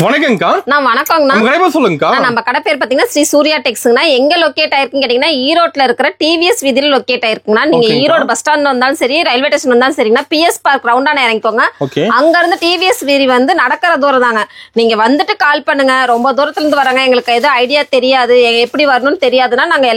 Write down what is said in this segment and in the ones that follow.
வணக்கம்க்கா. நான் வணக்கம்ண்ணா. நம்ம கடை பேர் சொல்லுங்கக்கா. நம்ம கடை பேர் பாத்தீங்கன்னா ஸ்ரீ சூர்யா டெக்ஸ்னா எங்க லொகேட் ஆயிருக்குன்னு கேட்டீங்கன்னா ஈரோட்ல இருக்கிற டிவிஎஸ் வீதியில லொகேட் ஆயிருக்குன்னா நீங்க ஈரோடு பஸ் ஸ்டாண்ட் வந்தாலும் சரி ரயில்வே ஸ்டேஷன் வந்தாலும் சரிங்கன்னா பிஎஸ் பார்க் ரவுண்டான இறங்கிக்கோங்க. அங்க இருந்து டிவிஎஸ் வீதி வந்து நடக்கிற தூரம் தாங்க. நீங்க வந்துட்டு கால் பண்ணுங்க. ரொம்ப தூரத்துல இருந்து வராங்க, எங்களுக்கு எதுவும் ஐடியா தெரியாது, எப்படி வரணும்னு தெரியாதுன்னா நாங்க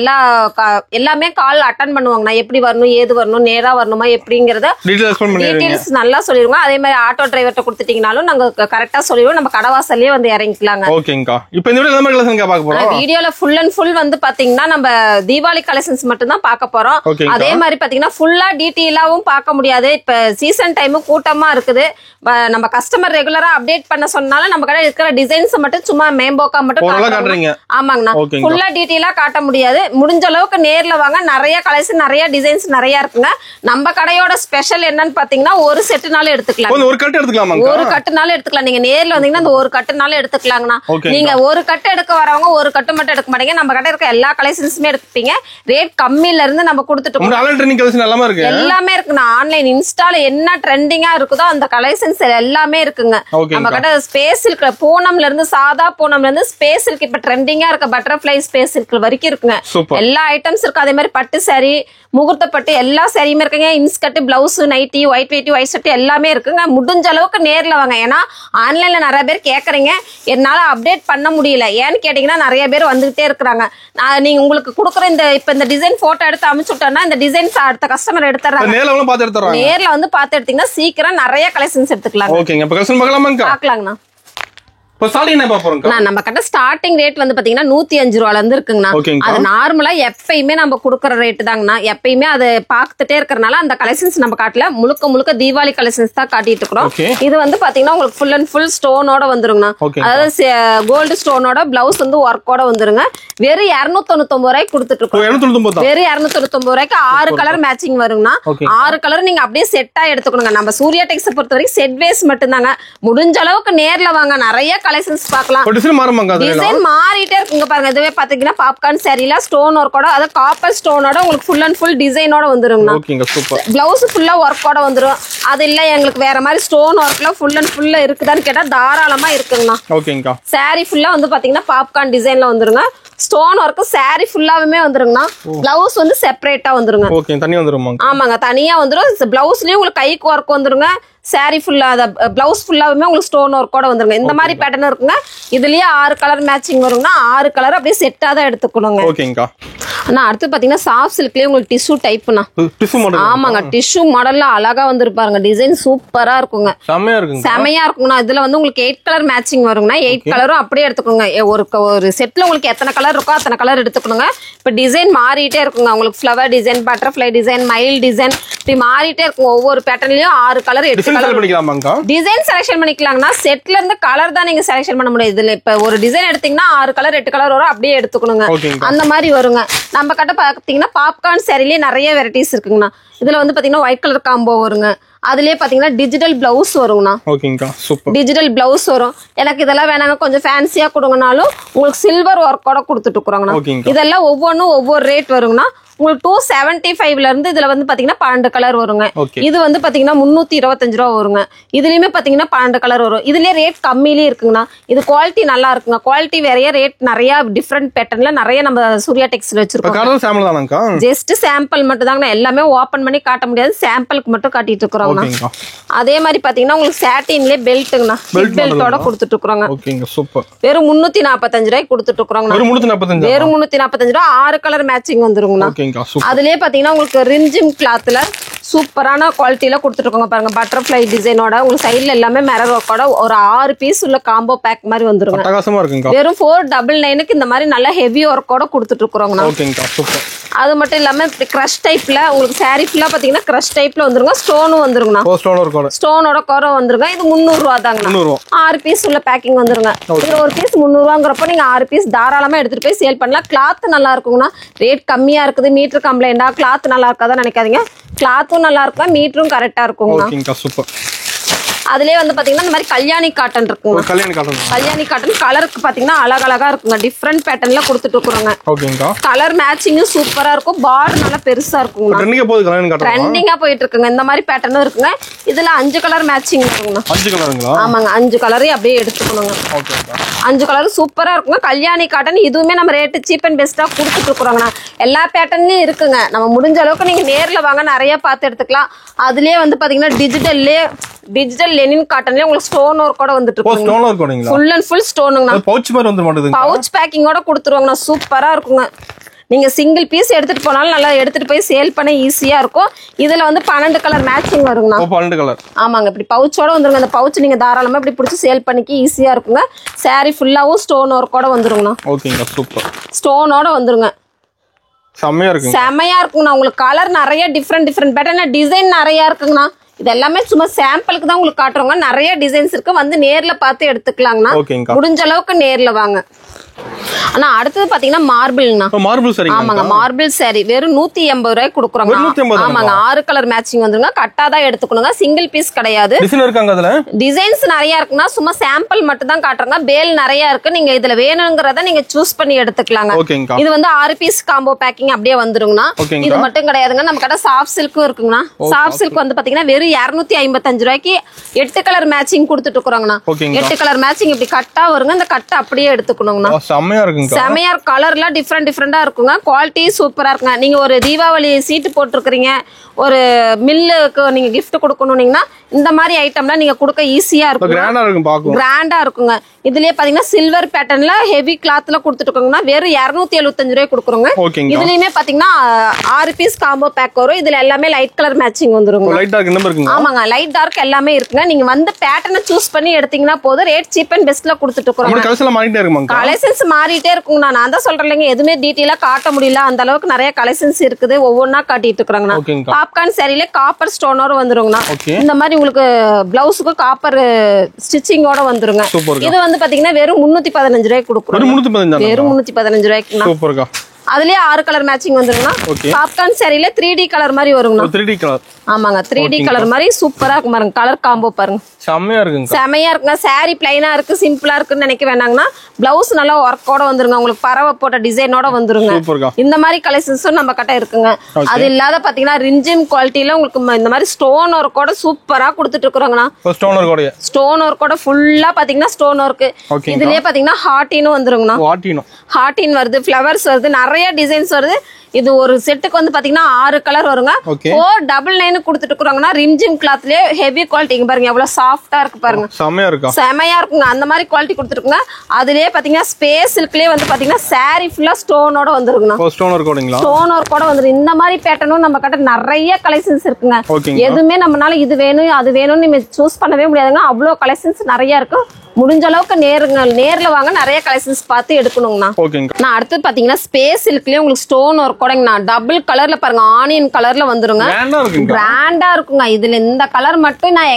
எல்லாமே கால் அட்டன் பண்ணுவாங்க. நான் எப்படி வரணும், ஏது வரணும், நேரா வரணுமா எப்படிங்கறத டீடைல்ஸ் நல்லா சொல்லிடுவோம். அதே மாதிரி ஆட்டோ டிரைவர்ட்ட கொடுத்துட்டீங்கனாலும் நாங்க கரெக்டா சொல்லிடுவோம். நம்ம கடவாசல்லே வந்து இறங்கிக்கலாங்க. ஓகேங்கா. இப்போ இந்த வீடியோல என்ன கலெக்ஷன் பார்க்க போறோம்? வீடியோல ஃபுல் அண்ட் ஃபுல் வந்து பாத்தீங்கன்னா நம்ம தீபாவளி கலெக்ஷன்ஸ் மட்டும் தான் பார்க்க போறோம். அதே மாதிரி பாத்தீங்கன்னா ஃபுல்லா டீடைலாவும் பார்க்க முடியாது. இப்ப சீசன் டைம் கூட்டமா இருக்குது. நம்ம கஸ்டமர் ரெகுலரா அப்டேட் பண்ண சொன்னாலும் நம்ம கடை இருக்கிற டிசைன்ஸ் மட்டும் சும்மா மேம்போக்கா மட்டும் காட்டுறீங்க. ஆமாங்கண்ணா, ஃபுல்லா டீடைலா காட்ட முடியாது. முடிஞ்ச அளவுக்கு நேர்ல வாங்க. நிறைய கலெக்ஷன், நிறைய டிசைன்ஸ் நிறைய இருக்குங்க. நம்ம கடையோட ஸ்பெஷல் என்னன்னு பாத்தீங்கன்னா ஒரு செட்டுனாலும் எடுத்துக்கலாம். ஒரு கட்டு எடுத்துக்கலாம். ஒரு கட்டுனாலும் எடுத்துக்கலாம். நீங்க நேர்ல வந்தீங்கன்னா அந்த ஒரு கட்டுனாலும் எடுத்துக்கலாங்கண்ணா. நீங்க ஒரு கட்டு எடுக்க வரவங்க ஒரு கட்டு மட்டும் எடுக்க மாட்டீங்க. நம்ம கடை இருக்க எல்லா கலெக்ஷன்ஸுமே எடுப்பீங்க. ரேட் கம்மியில இருந்து நம்ம கொடுத்துட்டு எல்லாமே இருக்குண்ணா. ஆன்லைன் இன்ஸ்டால என்ன ட்ரெண்டிங்கா இருக்குதோ அந்த கலெக்ஷன்ஸ் எல்லாமே இருக்குங்க. நம்ம கடை ஸ்பேஸ் சில்க் பூனம்ல இருந்து சாதா பூனம்ல இருந்து ஸ்பேஸ் சில்க் இப்ப ட்ரெண்டிங்கா இருக்க பட்டர்ஃபிளை ஸ்பேஸ் சில்க் வரைக்கும் இருக்குங்க. எல்லா ஐட்டம்ஸ் இருக்கு. அதே மாதிரி பட்டு சாரி, முகூர்த்த பட்டு எல்லா சாரியுமே இருக்குங்க. இன்ஸ்கர்ட், பிளவுஸ், நைட்டி, ஒயிட் வெயிட்டி, ஒயிட் ஷர்ட் எல்லாமே இருக்குங்க. முடிஞ்ச அளவுக்கு நேர்ல வாங்க. ஏன்னா ஆன்லைன்ல நிறைய பேர் கேக்குறீங்க, என்னால அப்டேட் பண்ண முடியல. ஏன்னு கேட்டீங்கன்னா நிறைய பேர் வந்துகிட்டே இருக்கிறாங்க. நீங்க உங்களுக்கு கொடுக்குற இந்த டிசைன் போட்டோ எடுத்து அனுப்பிச்சுட்டோம்னா இந்த டிசைன்ஸ் அடுத்த கஸ்டமர் எடுத்துறாங்க. நேர்ல வந்து பார்த்து எடுத்தீங்கன்னா சீக்கிரம் நிறைய கலெக்ஷன்ஸ் எடுத்துக்கலாம். பார்க்கலாங்கண்ணா. நம்ம கிட்ட ஸ்டார்டிங் ரேட் வந்து பாத்தீங்கன்னா 105 ரூபால இருந்து இருக்குங்கண்ணா. அது நார்மலா எப்பயுமே நம்ம குடுக்கற ரேட் தாங்கண்ணா. எப்பயுமே அதை பாத்துட்டே இருக்கறனால அந்த கலெக்ஷன்ஸ் நம்ம காட்டல. முழுக்க தீபாவளி கலெக்ஷன்ஸ் தான் காட்டிட்டு இருக்கோம். இது வந்து பாத்தீங்கன்னா உங்களுக்கு ஃபுல் அண்ட் ஃபுல் ஸ்டோனோட வந்துருங்கண்ணா. அதாவது கோல்டு ஸ்டோனோட பிளவுஸ் வந்து ஒர்க்கோட வந்துருங்க. வெறும் 299 ரூபாய்க்கு கொடுத்துட்டு இருக்கோம். வெறும் 299 ரூபாய்க்கு 6 கலர் மேட்சிங் வருங்கண்ணா. 6 கலர் நீங்க அப்படியே செட்டா எடுத்துக்கணுங்க. நம்ம சூர்யா டெக்ஸ் பொறுத்த வரைக்கும் செட் வேஸ் மட்டும் தாங்க. முடிஞ்ச அளவுக்கு நேர்ல வாங்க. நிறைய கலெக்ஷன்ஸ் பார்க்கலாம். டிசைன் மாறிட்டே இருக்குங்க. பாருங்க, இதுவே பாத்தீங்கன்னா பாப்கார்ன் சாரில ஸ்டோன் ஒர்க்கோட, அத காப்பர் ஸ்டோனோட உங்களுக்கு ஃபுல் அண்ட் ஃபுல் டிசைனோட வந்துருங்கண்ணா. பிளவுஸ் ஃபுல்லா ஒர்க்கோட வந்துரும். அது இல்ல எங்களுக்கு வேற மாதிரி ஸ்டோன் ஒர்க்ல ஃபுல் அண்ட் ஃபுல்லா இருக்குதான்னு கேட்டா தாராளமா இருக்குங்கண்ணா. சாரி ஃபுல்லா வந்து பாத்தீங்கன்னா பாப்கார்ன் டிசைன்ல வந்துருங்க. ஸ்டோன் ஒர்க் சாரி ஃபுல்லாவே வந்துருங்கண்ணா. பிளவுஸ் வந்து செப்பரேட்டா வந்துருங்க. ஆமாங்க, தனியா வந்துரும். பிளவுஸ்லயும் உங்களுக்கு கைக்கு ஒர்க் வந்துருங்க. சாரி ஃபுல்லா பிளவுஸ் ஃபுல்லாவே உங்களுக்கு ஸ்டோன் ஒர்க்கோட வந்துருங்க. இந்த மாதிரி பேட்டர்ன் இருக்குங்க. இதுலயே 6 கலர் மேட்சிங் வரும்னா 6 கலர் அப்படியே செட்டா தான் எடுத்துக்கணுங்க. ஆனா அடுத்து பாத்தீங்கன்னா சாஃப்ட் சில்க்லயே உங்களுக்கு டிஷ்யூ டைப்னா. ஆமாங்க, டிஷ்யூ மாடல்ல அழகா வந்துருப்பாருங்க. டிசைன் சூப்பரா இருக்குங்க. செமையா இருக்குங்கண்ணா. இதுல வந்து உங்களுக்கு 8 கலர் மேட்சிங் வருங்கண்ணா. 8 கலரும் அப்படியே எடுத்துக்கோங்க. ஒரு செட்ல உங்களுக்கு எத்தனை கலர் இருக்கோ அத்தனை கலர் எடுத்துக்கணுங்க. இப்ப டிசைன் மாறிட்டே இருக்குங்க. உங்களுக்கு ஃபிளவர் டிசைன், பட்டர்ஃபிளை டிசைன், மயில் டிசைன் இப்படி மாறிட்டே இருக்கும். ஒவ்வொரு பேட்டர்ன்லயும் 6 கலர் டிசைன் செலக்ஷன் பண்ணிக்கலாங்கன்னா செட்ல இருந்து கலர் தான் நீங்க செலக்ஷன் பண்ண முடியாது. இதுல இப்ப ஒரு டிசைன் எடுத்தீங்கன்னா 6 கலர் 8 கலர் வரும். அப்படியே எடுத்துக்கணுங்க. அந்த மாதிரி வருங்க. நம்ம கிட்ட பாத்தீங்கன்னா பாப்கார்ன் சாரிலேயே நிறைய வெரைட்டிஸ் இருக்குங்கண்ணா. இதுல வந்து பாத்தீங்கன்னா ஒயிட் கலர் காம்போ வருங்க. அதுலயே பாத்தீங்கன்னா டிஜிட்டல் பிளவுஸ் வருங்கண்ணா. டிஜிட்டல் பிளவுஸ் வரும். எனக்கு இதெல்லாம் வேணாங்க, கொஞ்சம் ஃபேன்சியா கொடுங்கனாலும் உங்களுக்கு சில்வர் ஒர்க்கோட கொடுத்துட்டு இருக்கிறோங்கண்ணா. இதெல்லாம் ஒவ்வொன்றும் ஒவ்வொரு ரேட் வருங்கண்ணா. உங்களுக்கு 275ல இருந்து இதுல வந்து பாத்தீங்கன்னா 12 கலர் வருங்க. இது வந்து பாத்தீங்கன்னா 325 ரூபா வருங்க. இதுலயுமே பாத்தீங்கன்னா 12 கலர் வரும். இதுலயே ரேட் கம்மியிலே இருக்குங்கண்ணா. இது குவாலிட்டி நல்லா இருக்குங்க. குவாலிட்டி வேறைய, ரேட் நிறைய டிஃப்ரெண்ட் பேட்டர்ன்ல நிறைய நம்ம சூர்யா டெக்ஸ்ல வச்சிருக்கோம். ஜஸ்ட் சாம்பிள் மட்டும் தாங்க. எல்லாமே ஓபன் பண்ணி காட்ட முடியாது. சாம்பிளுக்கு மட்டும் காட்டிட்டு இருக்கிறோம். அதே மாதிரி பாத்தீங்கன்னா உங்களுக்கு சாட்டின்லயே பெல்ட்டுங்கண்ணா. பெல்ட்டோட கொடுத்துட்டு இருக்கிறோங்க. வெறும் 345 ரூபாய்க்கு கொடுத்துட்டு இருக்கிறோங்க. வெறும் 345 ரூபா 6 கலர் மேட்சிங் வந்துருங்கண்ணா. அதுலயே பாத்தீங்கன்னா உங்களுக்கு ரிஞ்சிம் கிளாத்ல சூப்பரான குவாலிட்டியில கொடுத்துட்டு இருக்கோங்க. பாருங்க, பட்டர்ஃபிளை டிசைனோட உங்களுக்கு சைடுல எல்லாமே மிரர் ஒர்க்கோட ஒரு 6 பீஸ் உள்ள காம்போ பேக் மாதிரி வந்துருங்க. வெறும் 499க்கு இந்த மாதிரி நல்ல ஹெவி ஒர்க்கோட கொடுத்துட்டு இருக்கிறோங்கண்ணா. அது மட்டும் இல்லாம கிரஷ் டைப்ல உங்களுக்கு சாரி ஃபுல்லா பாத்தீங்கன்னா கிரஷ் டைப்ல வந்துருங்க. ஸ்டோனும் வந்துருங்கண்ணா. ஸ்டோனோட கோர வந்துருங்க. இது 300 ரூபா தாங்க. 6 பீஸ் உள்ள பேக்கிங் வந்துருங்க. இதுல ஒரு பீஸ் 300 ரூபாங்கிறப்ப நீங்க 6 பீஸ் தாராளமா எடுத்துட்டு போய் சேல் பண்ணலாம். கிளாத் நல்லா இருக்குங்கண்ணா. ரேட் கம்மியா இருக்குது, மீட்டர் கம்ப்ளைண்டா, கிளாத் நல்லா இருக்காதான் நினைக்காதீங்க. கிளாத்தும் நல்லா இருக்கும், மீட்டரும் கரெக்டா இருக்குங்கண்ணா. அதுலயே வந்து பாத்தீங்கன்னா இந்த மாதிரி கல்யாணி காட்டன் இருக்குங்க. கல்யாணி காட்டன் கலருக்கு பாத்தீங்கன்னா அழகழகா இருக்குங்க. டிஃப்ரெண்ட் பேட்டர்ன்ல கொடுத்துட்டு இருக்கோங்க. ஓகேங்கா. கலர் மேட்சிங்கும் சூப்பரா இருக்கும். பார்டர் நல்லா பெருசா இருக்குங்க. ட்ரெண்டிங்கா போயிட்டு இருக்குங்க. இந்த மாதிரி பேட்டர்னும் இருக்குங்க. இதுல 5 கலர் மேட்சிங் இருக்குங்க. 5 கலருங்களா? ஆமாங்க, 5 கலரையும் அப்படியே எடுத்துக்கணுங்க. ஓகேங்கா. 5 கலர் சூப்பரா இருக்குங்க. கல்யாணி காட்டன் இதுவுமே நம்ம ரேட்டு சீப் அண்ட் பெஸ்டா கொடுத்துட்டு இருக்கோங்க. எல்லா பேட்டர்ன்லயும் இருக்குங்க. நம்ம முடிஞ்ச அளவுக்கு நீங்க நேர்ல வாங்க, நிறைய பார்த்து எடுத்துக்கலாம். அதுலயே வந்து பாத்தீங்கன்னா டிஜிட்டல் லெனின் காட்டன்லயே உங்களுக்கு ஸ்டோன் ஒர்க்கோட வந்துட்டு இருக்கு. ஸ்டோன் ஒர்க் ஓடுங்களா? ஃபுல் அண்ட் ஃபுல் ஸ்டோனுங்க. பவுச் மாதிரி வந்து மாட்டேங்குது. பவுச் பேக்கிங்கோட கொடுத்துருவாங்க. சூப்பரா இருக்குங்க. நீங்க சிங்கிள் பீஸ் எடுத்துட்டு போனாலும் நல்லா எடுத்துட்டு போய் சேல் பண்ண ஈஸியா இருக்கும். இதுல வந்து 12 கலர் மேட்சிங் வருங்கண்ணா. 12 கலர். ஆமாங்க, இப்படி பவுச்சோட வந்துருங்க. அந்த பவுச் நீங்க தாராளமா இப்படி பிடிச்சி சேல் பண்ணிக்க ஈஸியா இருக்குங்க. சாரி ஃபுல்லாவும் ஸ்டோன் ஒர்க்கோட வந்துருங்கண்ணா. ஓகேங்க, சூப்பர். ஸ்டோனோட வந்துருங்க. செமையா இருக்குங்க. செமையா இருக்குங்கண்ணா. உங்களுக்கு கலர் நிறைய டிஃப்ரெண்ட் பேட்டர்ன் டிசைன் நிறைய இருக்குங்கண்ணா. இது எல்லாமே சும்மா சாம்பிளுக்கு தான் உங்களுக்கு காட்டுறோங்க. நிறைய டிசைன்ஸ் இருக்கு. வந்து நேர்ல பார்த்து எடுத்துக்கலாங்கண்ணா. முடிஞ்ச அளவுக்கு நேர்ல வாங்க. ஆனா அடுத்தது பாத்தீங்கன்னா மார்பிள்னா. மார்பிள் சாரி. ஆமாங்க, மார்பிள் சாரி வெறும் 180 ரூபாய்க்கு கொடுக்குறோங்க. ஆமாங்க, 6 கலர் மேட்சிங் வந்துருங்க. கட்டா தான் எடுத்துக்கணுங்க. சிங்கிள் பீஸ் கிடையாது. டிசைன் இருக்காங்க. அதுல டிசைன்ஸ் நிறைய இருக்குன்னா சும்மா சாம்பிள் மட்டும் தான் காட்டுறோங்க. பேல் நிறைய இருக்கு. நீங்க இதுல வேணுங்கிறத நீங்க சூஸ் பண்ணி எடுத்துக்கலாங்க. இது வந்து 6 பீஸ் காம்போ பேக்கிங் அப்படியே வந்துருங்கண்ணா. இது மட்டும் கிடையாதுங்க. நம்ம கடை சாஃப்ட் சில்க்கும் இருக்குங்கண்ணா. சாஃப்ட் சில்க் வந்து பாத்தீங்கன்னா வெறும் 255 ரூபாய்க்கு 8 கலர் மேட்சிங் கொடுத்துட்டு இருக்கோங்கண்ணா. 8 கலர் மேட்சிங் இப்படி கட்டா வருங்க. இந்த கட்டை அப்படியே எடுத்துக்கணுங்கண்ணா. செமையா இருக்குங்க. செமையா கலர்லாம் டிஃப்ரெண்டா இருக்குங்க. குவாலிட்டி சூப்பரா இருக்குங்க. நீங்க ஒரு தீபாவளி சீட்டு போட்டுருக்கீங்க, ஒரு மில்லுக்கு நீங்க கிஃப்ட் கொடுக்கணும்னீங்கன்னா இந்த மாதிரி ஐட்டம்லாம் நீங்க கொடுக்க ஈஸியா இருக்கும். கிராண்டா இருக்குங்க. இதுலயே பாத்தீங்கன்னா சில்வர் பேட்டர்ன்ல ஹெவி கிளாத்ல கொடுத்துட்டு இருக்கோங்கன்னா வெறும் 275 ரூபாய் கொடுக்குறோங்க. இதுலயுமே பாத்தீங்கன்னா 6 பீஸ் காம்போ பேக் வரும். இதுல எல்லாமே லைட் கலர் மேட்சிங் வந்துருங்க. ஆமாங்க, லைட் டார்க் எல்லாமே இருக்குங்க. நீங்க வந்து பேட்டர்னை சூஸ் பண்ணி எடுத்தீங்கன்னா போதும். ரேட் சீப் அண்ட் பெஸ்ட்ல கொடுத்துட்டு இருக்கோம். கலெக்ஷன்ஸ் மாறிட்டே இருக்குங்க. நான் தான் சொல்றேன், எதுவுமே டீட்டெயிலா காட்ட முடியல. அந்த அளவுக்கு நிறைய கலெக்ஷன்ஸ் இருக்குது. ஒவ்வொன்னா காட்டிட்டு இருக்கிறாங்கண்ணா. Popcorn சாரியில copper ஸ்டோனோட வந்துருங்கண்ணா. இந்த மாதிரி உங்களுக்கு பிளவுஸுக்கு காப்பர் ஸ்டிச்சிங்கோட வந்துருங்க. இது வந்து பாத்தீங்கன்னா வெறும் 315 ரூபாய்க்கு கொடுக்குறோம். வெறும் 315 ரூபாய்க்கு. அதுலயே 6 கலர் மேட்சிங் வந்துருங்கண்ணா. பாப்கார்ன் சாரியில 3D கலர் மாதிரி வருங்கண்ணா. 3D colour. ஆமாங்க, 3D கலர் மாதிரி சூப்பரா இருக்கு பாருங்க. கலர் காம்போ பாருங்க, செமையா இருக்குங்க. சாரி பிளைனா இருக்கு, சிம்பிளா இருக்குன்னு நினைக்க வேண்டாங்கன்னா பிளவுஸ் நல்லா ஒர்க்கோட வந்துருங்க. உங்களுக்கு பறவை போட்ட டிசைனோட வந்துருங்க. இந்த மாதிரி கலெக்ஷன்ஸும் நம்ம கிட்ட இருக்குங்க. அது இல்லாத பாத்தீங்கன்னா ரிஞ்சிம் குவாலிட்டியில உங்களுக்கு இந்த மாதிரி ஸ்டோன் ஒர்க்கோட சூப்பரா கொடுத்துட்டு இருக்கிறோங்கண்ணா. ஸ்டோன் ஒர்க்கோட ஃபுல்லா பாத்தீங்கன்னா ஸ்டோன் ஒர்க். இதுலயே பாத்தீங்கன்னா ஹார்டினும் வந்துருங்கண்ணா. ஹார்டின் வருது, ஃபிளவர்ஸ் வருது, நிறைய டிசைன்ஸ் வருது. இது ஒரு செட்டுக்கு வந்து பாத்தீங்கன்னா 6 கலர் வருங்க. 499 கொடுத்துட்டு இருக்காங்கன்னா ரிம்ஜிம் கிளாத்லயே ஹெவி குவாலிட்டி பாருங்க. எவ்வளவு சாஃப்டா இருக்கு பாருங்க. செமையா இருக்குங்க. அந்த மாதிரி குவாலிட்டி கொடுத்துருக்குங்க. அதுலயே பாத்தீங்கன்னா ஸ்பேஸ் சில்க்லயே வந்து பாத்தீங்கன்னா சாரி ஃபுல்லா ஸ்டோனோட வந்துருக்குங்க. ஸ்டோன் ஒர்க்கோட வந்துரு. இந்த மாதிரி பேட்டர்னும் நம்ம கிட்ட நிறைய கலெக்ஷன்ஸ் இருக்குங்க. எதுவுமே நம்மளால இது வேணும் அது வேணும்னு நீங்க சூஸ் பண்ணவே முடியாதுங்க. அவ்வளவு கலெக்ஷன்ஸ் நிறைய இருக்கு. முடிஞ்ச அளவுக்கு நேர்ல வாங்க, நிறைய கலெக்ஷன்ஸ் பார்த்து எடுக்கணுங்கண்ணா. நான் அடுத்து பாத்தீங்கன்னா ஸ்பேஸ் சில்க்லயே உங்களுக்கு ஸ்டோன் ஒர்க் கூடங்கண்ணா. டபுள் கலர்ல பாருங்க, ஆனியன் கலர்ல வந்துருங்க. கிராண்டா இருக்குங்க. இதுல இந்த கலர் மட்டும் நான்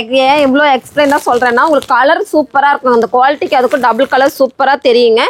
இவ்வளவு எக்ஸ்பிளைனா சொல்றேன்னா உங்களுக்கு கலர் சூப்பரா இருக்கும். அந்த குவாலிட்டிக்கு அதுக்கும் டபுள் கலர் சூப்பரா தெரியுங்க.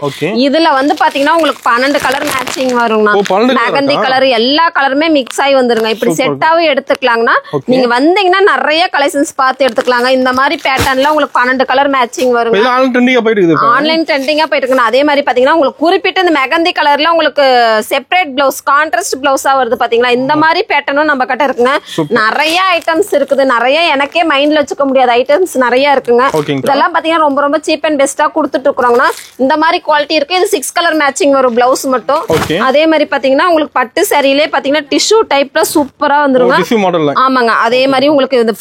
இதுல வந்து பாத்தீங்கன்னா உங்களுக்கு 12 கலர் மேட்சிங் வருங்கண்ணா. மெகந்தி கலர் எல்லா கலருமே மிக்ஸ் ஆகி வந்துருங்க. இப்படி செட்டாவும் எடுத்துக்கலாங்கண்ணா. நீங்க வந்தீங்கன்னா நிறைய கலெக்ஷன்ஸ் பார்த்து எடுத்துக்கலாங்க. இந்த மாதிரி பேட்டர்ன்ல உங்களுக்கு 12 கலர் மேட்சிங் வருங்க. ஆன்லைன் ட்ரெண்டிங்கா போயிட்டு இருக்கு. அதே மாதிரி பாத்தீங்கன்னா உங்களுக்கு குறிப்பிட்ட இந்த மெகந்தி கலர்ல உங்களுக்கு செப்பரேட் பிளவுஸ், கான்ட்ராஸ்ட் பிளவுஸா வருது பாத்தீங்களா. இந்த மாதிரி பேட்டர்னும் நம்ம கிட்ட இருக்குங்க. நிறைய ஐட்டம்ஸ் இருக்குது. நிறைய எனக்கே மைண்ட்ல வச்சுக்க முடியாத ஐட்டம்ஸ் நிறைய இருக்குங்க. இதெல்லாம் பாத்தீங்கன்னா ரொம்ப ரொம்ப சீப் அண்ட் பெஸ்டா கொடுத்துட்டு இருக்கோம்னா இந்த மாதிரி குவாலிட்டி இருக்கு. இது 6 கலர் மேட்சிங் வரும் பிளவுஸ் மட்டும். அதே மாதிரி பாத்தீங்கன்னா உங்களுக்கு பட்டு சாரியிலே பாத்தீங்கன்னா டிஷ்யூ டைப்ல சூப்பரா வந்துருங்க. ஆமாங்க, அதே மாதிரி உங்களுக்கு இந்த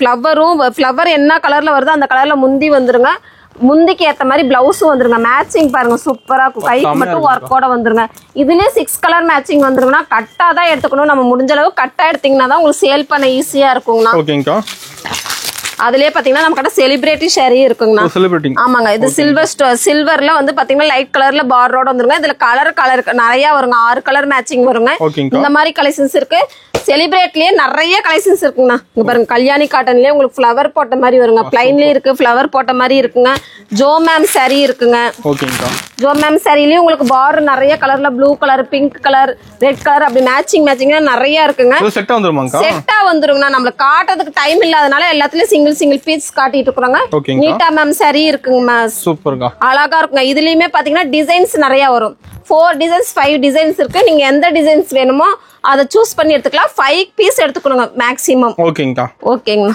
ஃபிளவர் என்ன கலர்ல வருதோ அந்த கலர்ல முந்தி வந்துருங்க. முந்திக்கு ஏத்த மாதிரி பிளவுஸும் வந்துருங்க. மேட்சிங் பாருங்க சூப்பரா இருக்கும். கைக்கு மட்டும் ஒர்க்கோட வந்துருங்க. இதுலயே 6 கலர் மேட்சிங் வந்துருங்கன்னா கட்டா தான் எடுத்துக்கணும். நம்ம முடிஞ்ச அளவு கட்டா எடுத்தீங்கன்னா தான் உங்களுக்கு சேல் பண்ண ஈஸியா இருக்குங்கண்ணா. அதுலயே பாத்தீங்கன்னா நம்ம கிட்ட செலிபிரிட்டி ஷேரி இருக்குங்கண்ணா. ஆமாங்க, இது சில்வர்ல வந்து பாத்தீங்கன்னா லைட் கலர்ல பார்டரோட வந்துருங்க. இதுல கலர் நிறைய வருங்க. 6 கலர் மேட்சிங் வருங்க. இந்த மாதிரி கலெக்ஷன்ஸ் இருக்கு. செலிபிரேட்லயே நிறைய கலெக்ஷன்ஸ் இருக்குங்கண்ணா. இங்க பாருங்க, கல்யாணி காட்டன்லயே உங்களுக்கு ஃபிளவர் போட்ட மாதிரி வருங்க. பிளைன்லயே இருக்கு, ஃபிளவர் போட்ட மாதிரி இருக்குங்க. ஜோ மேம் சாரி இருக்குங்க. ஜோ மேம் சாரிலயும் உங்களுக்கு பார்டர் நிறைய கலர்ல blue colour, pink colour, red colour அப்படி மேட்சிங் நிறைய இருக்குங்க. செட்டா வந்துருங்கண்ணா. நம்மளுக்கு காட்டுறதுக்கு டைம் இல்லாதனால எல்லாத்துலயும் சிங்கிள் பீஸ் காட்டிட்டு இருக்கோங்க. ஓகேங்க. நீட்டா மேம் saree இருக்குங்க மேம். சூப்பர்க்கா. அழகா இருக்குங்க. இதுலயுமே பாத்தீங்கன்னா டிசைன்ஸ் நிறைய வரும். 4 டிசைன்ஸ் 5 டிசைன்ஸ் இருக்கு. நீங்க எந்த டிசைன்ஸ் வேணுமோ அதை சூஸ் பண்ணி எடுத்துக்கலாம். 5 பீஸ் எடுத்துக்கணுங்க மேக்ஸிமம். ஓகேங்கா. ஓகேங்க.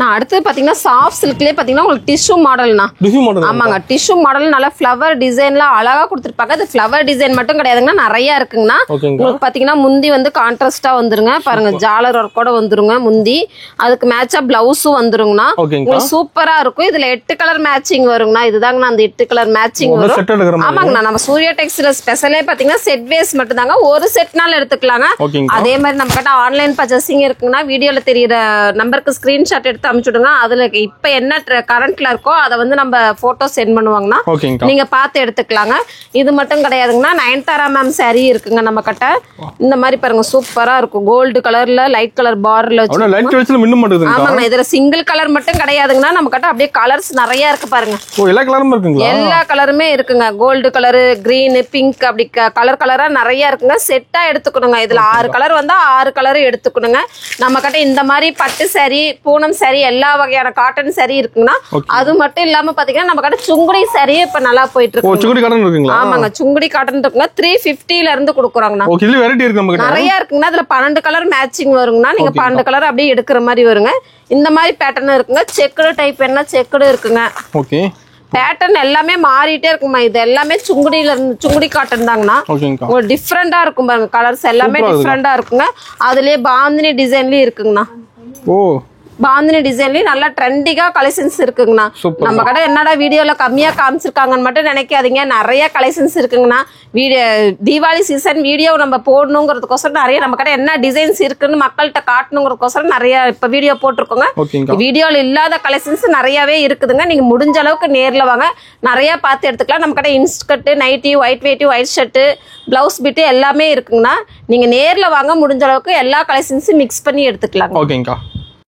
நான் அடுத்து பாத்தீங்கன்னா சாஃப்ட் சில்க்லயே பாத்தீங்கன்னா உங்களுக்கு டிஷ்யூ மாடல்னா. Tissue model. ஆமாங்க, டிஷ்யூ மாடல் நல்ல ஃப்ளவர் டிசைன்ல அழகா கொடுத்துருப்பாங்க. அது ஃப்ளவர் டிசைன் மட்டும் கிடையாதுங்க, நிறைய இருக்குங்கண்ணா. உங்களுக்கு பாத்தீங்கன்னா முந்தி வந்து கான்ட்ராஸ்டா வந்துருங்க. பாருங்க ஜாலர் ஒர்க்கோட வந்துருங்க முந்தி. அதுக்கு மேட்சா பிளவுஸும் வந்துருங்கண்ணா. உங்களுக்கு சூப்பரா இருக்கும். இதுல 8 கலர் மேட்சிங் வருங்கண்ணா. இதுதாங்கண்ணா அந்த 8 கலர் மேட்சிங் வரும். ஆமாங்கண்ணா, நம்ம சூர்யா டெக்ஸ்டைல ஸ்பெஷலே பாத்தீங்கன்னா செட் வேஸ் மட்டும் தாங்க. ஒரு செட்னால எடுத்துக்கலாங்க. அதே மாதிரி நம்ம கிட்ட ஆன்லைன் பர்ச்சேசிங் இருக்குங்கன்னா வீடியோல தெரியுற நம்பருக்கு ஸ்கிரீன்ஷாட் எடுத்து அனுப்பிச்சுடுங்க. அதுல இப்ப என்ன கரண்ட்ல இருக்கோ அதை வந்து நம்ம போட்டோ சென்ட் பண்ணுவாங்கன்னா நீங்க பார்த்து எடுத்துக்கலாங்க. இது மட்டும் கிடையாதுங்கன்னா நயன்தாரா மேம் saree இருக்குங்க நம்ம கிட்ட. இந்த மாதிரி பாருங்க சூப்பரா இருக்கும். கோல்டு கலர்ல லைட் கலர் பார்டர்ல வச்சு. ஆமாங்க, இதுல சிங்கிள் கலர் மட்டும் கிடையாதுங்கன்னா நம்ம கிட்ட அப்படியே கலர்ஸ் நிறைய இருக்கு பாருங்க. எல்லா கலரும் இருக்குங்களா? எல்லா கலருமே இருக்குங்க. கோல்டு கலர், கிரீன், பிங்க் அப்படி கலர் கலரா நிறைய இருக்குங்க. செட்டா எடுத்துக்கணுங்க. இதுல 6 கலர் வந்தா 6 கலர் எடுத்துக்கணுங்க. நம்ம கிட்ட இந்த மாதிரி பட்டு saree, பூனம் saree, எல்லா வகையான காட்டன் saree இருக்குங்கன்னா அது மட்டும் இல்லாம பாத்தீங்கன்னா நம்ம கிட்ட சுங்குடி saree இப்ப நல்லா போயிட்டு இருக்கு. சுங்குடி காட்டன் இருக்குங்களா? ஆமாங்க, சுங்குடி காட்டன் இருக்குங்க. 350ல இருந்து கொடுக்குறாங்கண்ணா. ஓகே, இதுல வெரைட்டி இருக்கு நம்ம கிட்ட. நிறைய இருக்குங்க. அதுல 12 கலர் மேட்சிங் வருங்கண்ணா. நீங்க 12 கலர் அப்படியே எடுக்கிற மாதிரி வருங்க. இந்த மாதிரி பேட்டர்ன் இருக்குங்க. செக்குடு டைப் என்ன செக்குடு இருக்குங்க. ஓகே, பேட்டர்ன் எல்லாமே மாறிட்டே இருக்குமா. இது எல்லாமே சுங்குடியில இருந்து சுங்குடி காட்டன் தாங்கண்ணா. உங்களுக்கு டிஃப்ரெண்டா இருக்கும் பாருங்க. கலர்ஸ் எல்லாமே டிஃப்ரெண்டா இருக்குங்க. அதுலயே பாந்தினி டிசைன்லயும் இருக்குங்கண்ணா. ஓ, பாந்தினி டிசைன்லயும் நல்லா ட்ரெண்டிங்கா கலெக்ஷன்ஸ் இருக்குங்கண்ணா. நம்ம கடை என்னடா வீடியோல கம்மியா காமிச்சிருக்காங்கன்னு மட்டும் நினைக்காதீங்க. நிறைய கலெக்ஷன்ஸ் இருக்குங்கண்ணா. தீபாவளி சீசன் வீடியோ நம்ம போடணுங்கிறதுக்கோசரம் நிறைய நம்ம கடை என்ன டிசைன்ஸ் இருக்குன்னு மக்கள்கிட்ட காட்டணுங்கிறதுக்கோசரம் நிறைய இப்ப வீடியோ போட்டிருக்கோங்க. வீடியோல இல்லாத கலெக்ஷன்ஸ் நிறையவே இருக்குதுங்க. நீங்க முடிஞ்ச அளவுக்கு நேர்ல வாங்க, நிறைய பார்த்து எடுத்துக்கலாம். நம்ம கடை இன்ஸ்கர்ட், நைட்டி, ஒயிட் வேட்டி, ஒயிட் ஷர்ட், பிளவுஸ் பிட்டு எல்லாமே இருக்குங்கண்ணா. நீங்க நேர்ல வாங்க, முடிஞ்ச அளவுக்கு எல்லா கலெக்ஷன்ஸும் மிக்ஸ் பண்ணி எடுத்துக்கலாம். ஓகேங்கா.